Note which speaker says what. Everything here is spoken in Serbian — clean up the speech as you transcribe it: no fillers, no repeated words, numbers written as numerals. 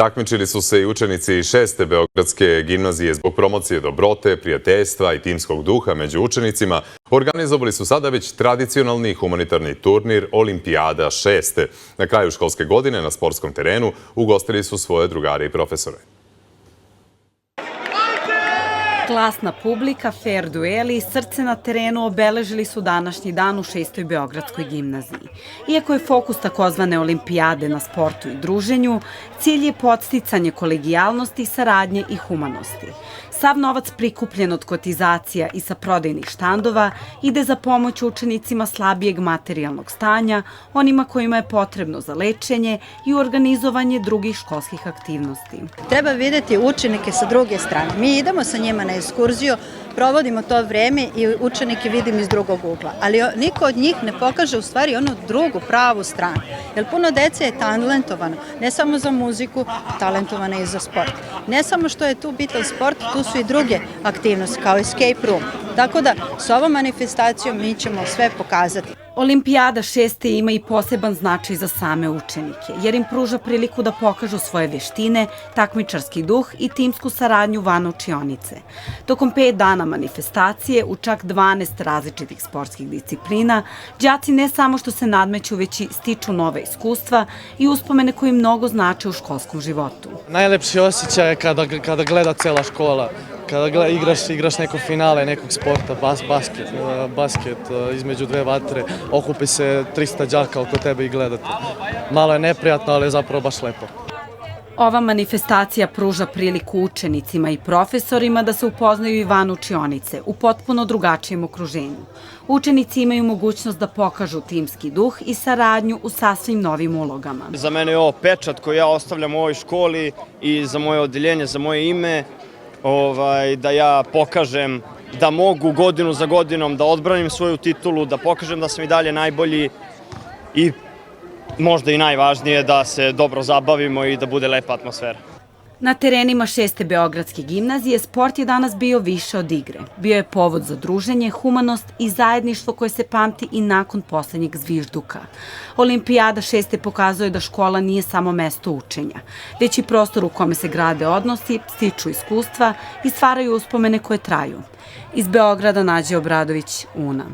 Speaker 1: Takmičili su se i učenici 6. Beogradske gimnazije zbog promocije dobrote, prijateljstva i timskog duha među učenicima. Organizovali su sada već tradicionalni humanitarni turnir Olimpijada 6. Na kraju školske godine na sportskom terenu ugostili su svoje drugare i profesore.
Speaker 2: Glasna publika, fer dueli i srce na terenu obeležili su današnji dan u 6. Beogradskoj gimnaziji. Iako je fokus takozvane olimpijade na sportu i druženju, cilj je podsticanje kolegijalnosti, saradnje i humanosti. Sav novac prikupljen od kotizacija i sa prodajnih štandova ide za pomoć učenicima slabijeg materijalnog stanja, onima kojima je potrebno za lečenje i organizovanje drugih školskih aktivnosti.
Speaker 3: Treba videti učenike sa druge strane. Mi idemo sa njima na ekskurziju, provodimo to vreme i učenike vidim iz drugog ugla. Ali niko od njih ne pokaže u stvari onu drugu, pravu stranu. Jer puno dece je talentovano, ne samo za muziku, talentovano i za sport. Ne samo što je tu bitan sport, tu su i druge aktivnosti, kao escape room. Tako da, s ovom manifestacijom mi ćemo sve pokazati.
Speaker 2: Olimpijada 6. ima i poseban značaj za same učenike, jer im pruža priliku da pokažu svoje veštine, takmičarski duh i timsku saradnju van učionice. Tokom 5 dana manifestacije u čak 12 različitih sportskih disciplina, đaci ne samo što se nadmeću, već i stiču nove iskustva i uspomene koji mnogo znače u školskom životu.
Speaker 4: Najlepši osjećaj je kada gleda cela škola. Kada igraš neko finale, nekog sporta, basket između dve vatre, okupi se 300 đaka oko tebe i gledate. Malo je neprijatno, ali je zapravo baš lepo.
Speaker 2: Ova manifestacija pruža priliku učenicima i profesorima da se upoznaju i van učionice, u potpuno drugačijem okruženju. Učenici imaju mogućnost da pokažu timski duh i saradnju u sasvim novim ulogama.
Speaker 5: Za mene je ovo pečat koji ja ostavljam u ovoj školi i za moje odeljenje, za moje ime, da ja pokažem da mogu godinu za godinom da odbranim svoju titulu, da pokažem da sam i dalje najbolji i možda i najvažnije da se dobro zabavimo i da bude lepa atmosfera.
Speaker 2: Na terenima 6. Beogradske gimnazije sport je danas bio više od igre. Bio je povod za druženje, humanost i zajedništvo koje se pamti i nakon poslednjeg zvižduka. Olimpijada 6. pokazuje da škola nije samo mesto učenja, već i prostor u kome se grade odnosi, stiču iskustva i stvaraju uspomene koje traju. Iz Beograda Nađe Obradović, UNA.